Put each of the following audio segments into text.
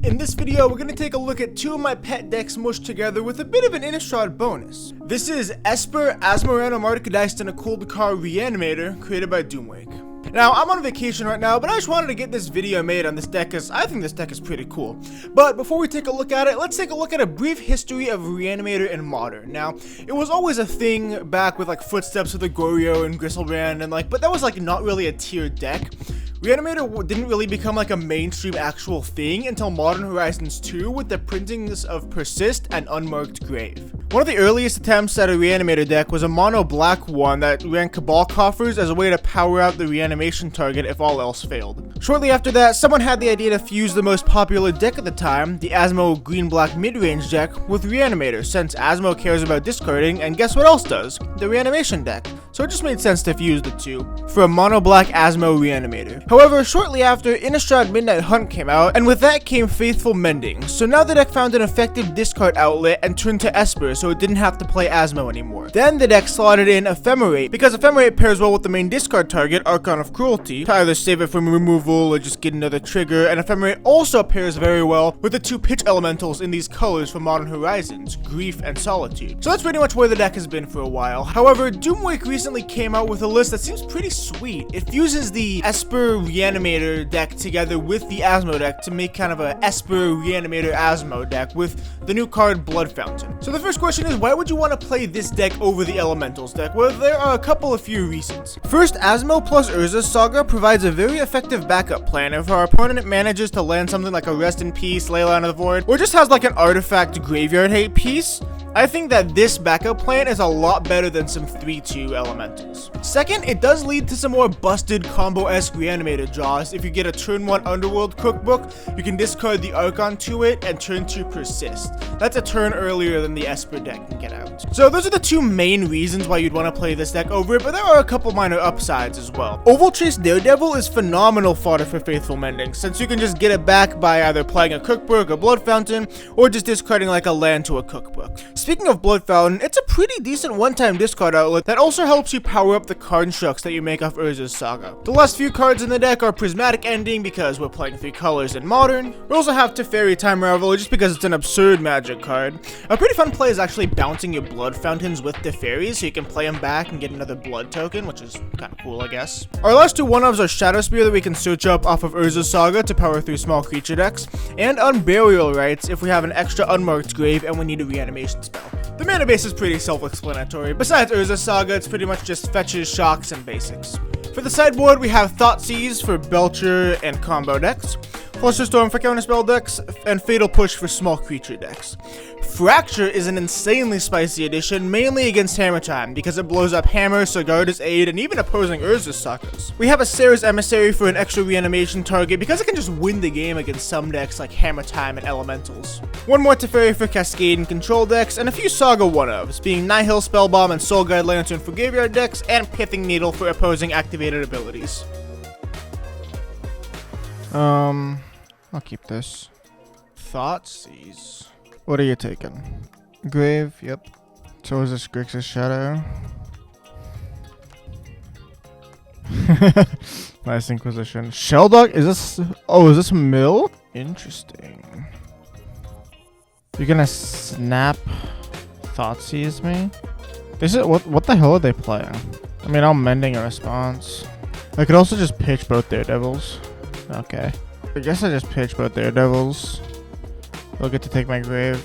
In this video, we're going to take a look at two of my pet decks mushed together with a bit of an Innistrad bonus. This is Esper, Asmorano, Markadiced, and a cold card Reanimator, created by Doomwake. Now, I'm on vacation right now, but I just wanted to get this video made on this deck because I think this deck is pretty cool. But before we take a look at it, let's take a look at a brief history of Reanimator in Modern. Now, it was always a thing back with like Footsteps with Agorio and Gristlebrand and but that was like not really a tiered deck. Reanimator didn't really become like a mainstream actual thing until Modern Horizons 2 with the printings of Persist and Unmarked Grave. One of the earliest attempts at a Reanimator deck was a mono black one that ran Cabal Coffers as a way to power out the reanimation target if all else failed. Shortly after that, someone had the idea to fuse the most popular deck at the time, the ASMO green-black mid-range deck, with Reanimator, since ASMO cares about discarding, and guess what else does? The reanimation deck. So it just made sense to fuse the two, for a mono-black ASMO Reanimator. However, shortly after, Innistrad Midnight Hunt came out, and with that came Faithful Mending, so now the deck found an effective discard outlet and turned to Esper so it didn't have to play ASMO anymore. Then the deck slotted in Ephemerate, because Ephemerate pairs well with the main discard target, Archon of Cruelty, to either save it from removal or just get another trigger, and Ephemerate also pairs very well with the two pitch elementals in these colors for Modern Horizons, Grief and Solitude. So that's pretty much where the deck has been for a while. However, Doomwake recently came out with a list that seems pretty sweet. It fuses the Esper Reanimator deck together with the ASMO deck to make kind of a Esper Reanimator ASMO deck with the new card Blood Fountain. So the first question is, why would you want to play this deck over the Elementals deck? Well, there are a few reasons. First, ASMO plus Urza's Saga provides a very effective backup plan if our opponent manages to land something like a Rest in Peace, Leyline of the Void, or just has like an artifact graveyard hate piece. I think that this backup plan is a lot better than some 3-2 elementals. Second, it does lead to some more busted combo-esque Reanimator draws. If you get a turn 1 Underworld cookbook, you can discard the Archon to it and turn 2 Persist. That's a turn earlier than the Esper deck can get out. So those are the two main reasons why you'd want to play this deck over it, but there are a couple minor upsides as well. Oval Chase Daredevil is phenomenal fodder for Faithful Mending, since you can just get it back by either playing a cookbook, a Blood Fountain, or just discarding like a land to a cookbook. Speaking of Blood Fountain, it's a pretty decent one-time discard outlet that also helps you power up the card constructs that you make off Urza's Saga. The last few cards in the deck are Prismatic Ending because we're playing 3 colors in Modern. We also have Teferi Time Raveler just because it's an absurd magic card. A pretty fun play is actually bouncing your Blood Fountains with Teferi so you can play them back and get another blood token, which is kind of cool, I guess. Our last two one-ofs are Shadow Spear that we can search up off of Urza's Saga to power through small creature decks, and Unburial Rites if we have an extra Unmarked Grave and we need a reanimation spell. The mana base is pretty self-explanatory. Besides Urza's Saga, it's pretty much just fetches, shocks, and basics. For the sideboard, we have Thoughtseize for Belcher and combo decks, Flusterstorm for counterspell decks, and Fatal Push for small creature decks. Fracture is an insanely spicy addition, mainly against Hammer Time, because it blows up Hammer, Sigarda's Aid, and even opposing Urza's Sagas. We have a Sarah's Emissary for an extra reanimation target, because it can just win the game against some decks like Hammer Time and Elementals. One more Teferi for Cascade and control decks, and a few Saga one-ofs, being Nihil Spellbomb and Soul Guide Lantern for graveyard decks, and Pithing Needle for opposing activated abilities. I'll keep this. Thoughtseize. What are you taking? Grave, yep. So is this Grixis Shadow? Nice Inquisition. Shelldog? Is this... Oh, is this Mill? Interesting. You're gonna snap Thoughtseize me? This is... What the hell are they playing? I mean, I'm mending a response. I could also just pitch both Daredevils. Okay. I guess I just pitch both Daredevils. They'll get to take my grave.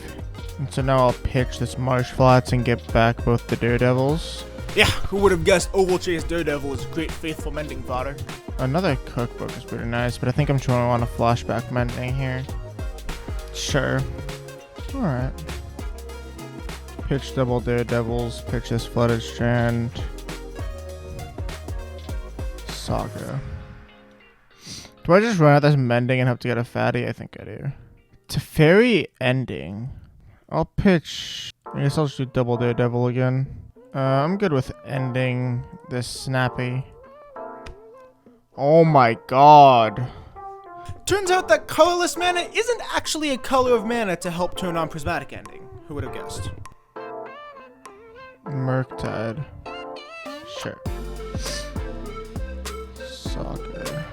And so now I'll pitch this Marsh Flats and get back both the Daredevils. Yeah, who would have guessed Oval Chase Daredevil is great Faithful Mending fodder. Another cookbook is pretty nice, but I think I'm trying to want a flashback mending here. Sure. Alright. Pitch double Daredevils, pitch this Flooded Strand. Saga. Do I just run out this mending and have to get a fatty? I think I do. Teferi Ending. I'll pitch... I guess I'll just do double Daredevil again. I'm good with ending this snappy. Oh my god. Turns out that colorless mana isn't actually a color of mana to help turn on Prismatic Ending. Who would have guessed? Murktide. Sure. Saga.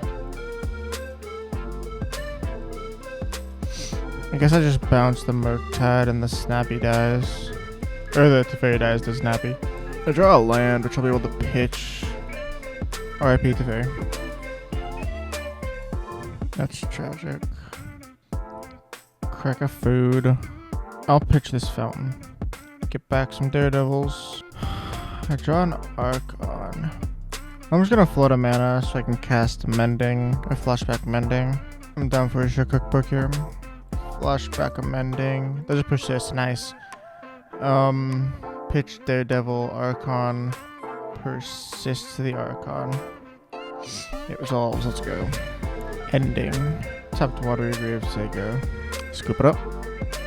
I guess I just bounce the Murktide and the Snappy dies. Or the Teferi dies to Snappy. I draw a land, which I'll be able to pitch. RIP Teferi. That's tragic. Crack a food. I'll pitch this fountain. Get back some Daredevils. I draw an Archon. I'm just gonna float a mana so I can cast Mending or Flashback Mending. I'm down for a cookbook here. Flashback Mending. There's a persist, nice. Pitch Daredevil, Archon, persist to the Archon. It resolves, let's go. Ending. Tap to Watery Grave, say go. Scoop it up.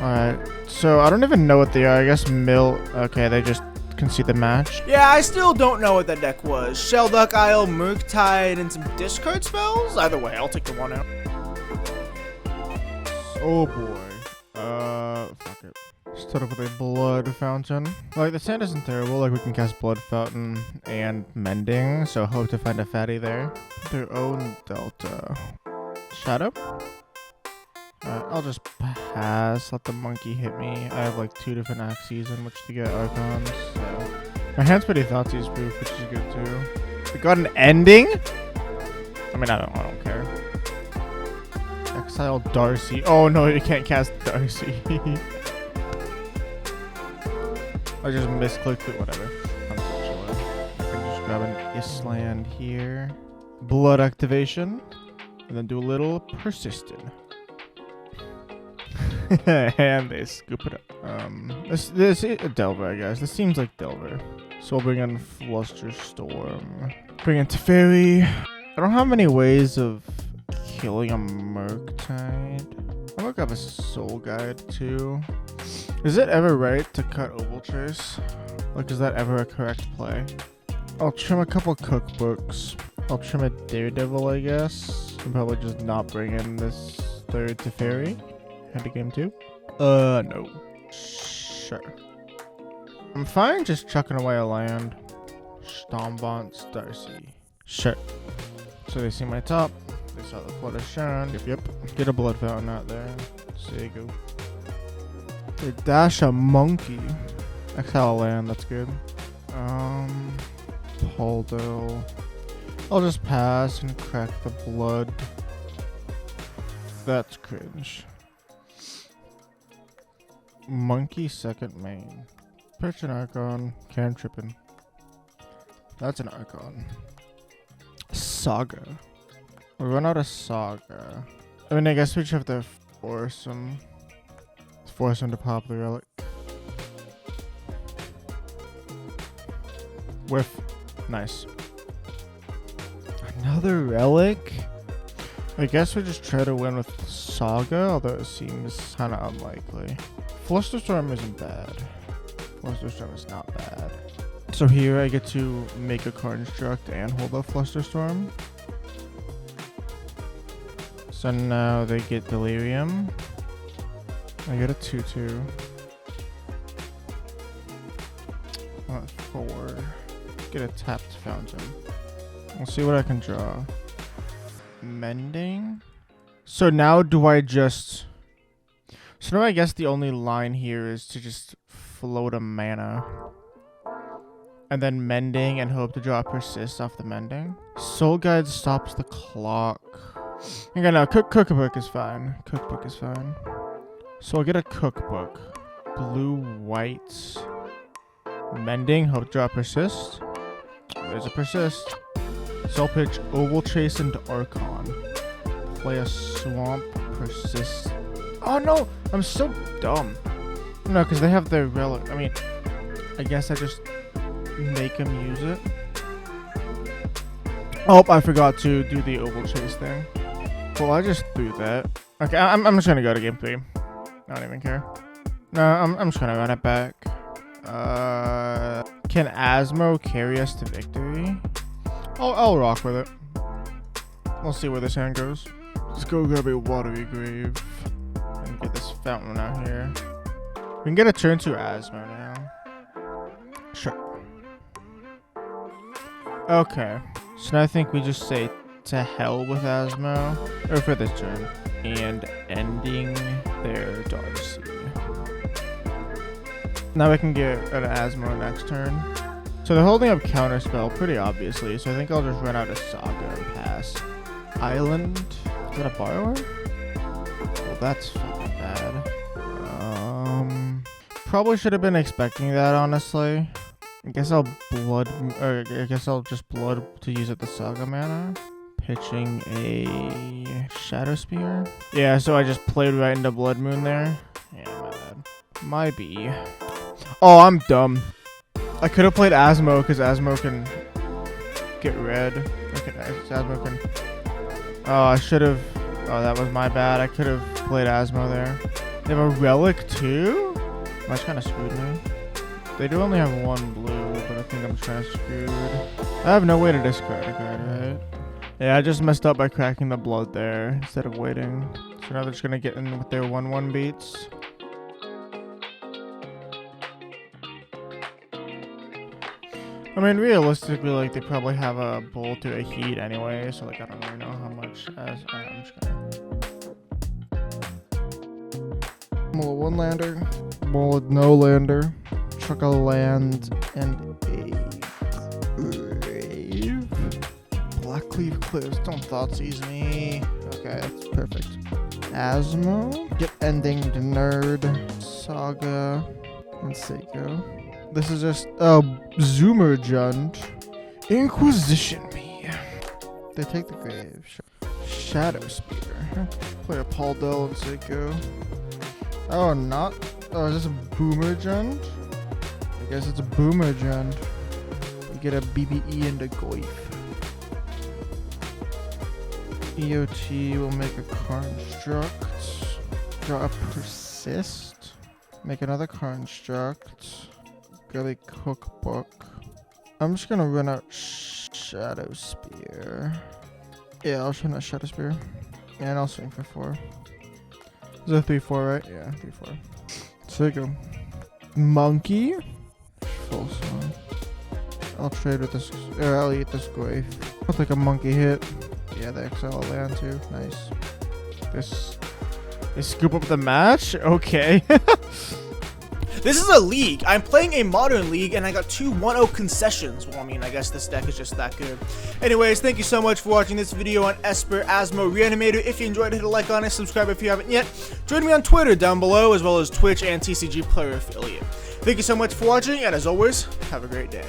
Alright, so I don't even know what they are. I guess Mill. Okay, they just concede the match. Yeah, I still don't know what that deck was. Shellduck Isle, Murktide, and some discard spells? Either way, I'll take the one out. Oh boy. Fuck it. Start off with a Blood Fountain. Like, the sand isn't terrible. Like, we can cast Blood Fountain and Mending, so hope to find a fatty there. Their own Delta. Shadow? Alright, I'll just pass. Let the monkey hit me. I have like 2 different axes in which to get Archons, so. My hand's pretty Thoughtseize proof, which is good too. We got an ending? I mean, I don't care. Exile Darcy. Oh no, you can't cast Darcy. I just misclicked it, whatever. Unfortunately. I can just grab an Island here. Blood activation. And then do a little persistent. And they scoop it up. This is a Delver, I guess. This seems like Delver. So we'll bring in Flusterstorm. Bring in Teferi. I don't have many ways of killing a Murktide. I'm gonna grab a Soul Guide too. Is it ever right to cut Oval Trace? Like, is that ever a correct play? I'll trim a couple cookbooks. I'll trim a Daredevil, I guess. And probably just not bring in this third Teferi. Head to game 2? No. Sure. I'm fine just chucking away a land. Stombont Darcy. Sure. So they see my top. They saw the Blood of Sharon. Yep. Get a Blood Fountain out there. There you go. They dash a monkey. Exile a land, that's good. Poldo. I'll just pass and crack the blood. That's cringe. Monkey second main. Pitch an Archon. Cantrippin'. That's an Archon. Saga. We run out of Saga. I mean, I guess we just have to force him. Force him to pop the relic. Whiff. Nice. Another relic? I guess we just try to win with Saga, although it seems kind of unlikely. Flusterstorm isn't bad. Flusterstorm is not bad. So here I get to make a construct and hold up Flusterstorm. So now they get Delirium. I get a 2/2. 4. Get a tapped fountain. We'll see what I can draw. Mending. So now do I just... So now I guess the only line here is to just float a mana. And then Mending and hope to draw a persist off the Mending. Soul Guide stops the clock. Okay, no, cookbook is fine. Cookbook is fine. So I'll get a cookbook. Blue, white. Mending, hope to draw a persist. There's a persist. So I'll pitch Oval Chase into Archon. Play a Swamp, persist. Oh no! I'm so dumb. No, because they have their relic. I mean, I guess I just make them use it. Oh, I forgot to do the Oval Chase thing. Well, I just threw that. Okay, I'm just gonna go to game 3. I don't even care. No, I'm just gonna run it back. Can ASMO carry us to victory? I'll rock with it. We'll see where this hand goes. Let's go grab a Watery Grave and get this fountain out here. We can get a turn 2 ASMO now. Sure. Okay. So now I think we just say to hell with ASMO. Or for this turn. And ending their Now we can get an ASMO next turn. So they're holding up Counterspell pretty obviously, so I think I'll just run out of Saga and pass. Island? Is that a borrower? Well, that's fucking bad. Probably should have been expecting that, honestly. I guess I'll just blood to use up the Saga mana. Pitching a Shadow Spear. Yeah, so I just played right into Blood Moon there. Yeah, my bad. My B. Oh, I'm dumb. I could have played ASMO because ASMO can get red. ASMO can. Oh, I should have. Oh, that was my bad. I could have played ASMO there. They have a relic too? That's kind of screwed me. They do only have one blue, but I think I'm kind of screwed. I have no way to discard a card, right? Yeah, I just messed up by cracking the blood there instead of waiting. So now they're just gonna get in with their 1/1 beats. I mean, realistically, like, they probably have a bull to a heat anyway, so, like, I don't really know how much as I'm just gonna... Mull one lander, mull no lander, chuck a land, and a grave. Blackleaf Cliffs, don't Thoughtseize me. Okay, that's perfect. ASMO, get ending to Nerd, Saga, and Seiko. This is just Zoomer Jund. Inquisition me. They take the grave. Shadow Spear. Play a Paul Dell and Seiko. Oh, not. Oh, is this a Boomer Jund? I guess it's a Boomer Jund. You get a BBE and a Goif. EOT will make a construct. Draw a Persist. Make another construct. Got a cookbook. I'm just gonna run out Shadow Spear. Yeah, I'll run out Shadow Spear. And I'll swing for 4. Is that 3/4, right? Yeah, 3/4. So there you go. Monkey. Full song. I'll trade with this, or I'll eat this Goif. I'll take a monkey hit. Yeah, the XL land too. Nice. They scoop up the match? Okay. This is a league. I'm playing a modern league and I got 2 1-0 concessions. Well, I mean, I guess this deck is just that good. Anyways, thank you so much for watching this video on Esper, ASMO, Reanimator. If you enjoyed it, hit a like on it, subscribe if you haven't yet. Join me on Twitter down below, as well as Twitch and TCG Player Affiliate. Thank you so much for watching, and as always, have a great day.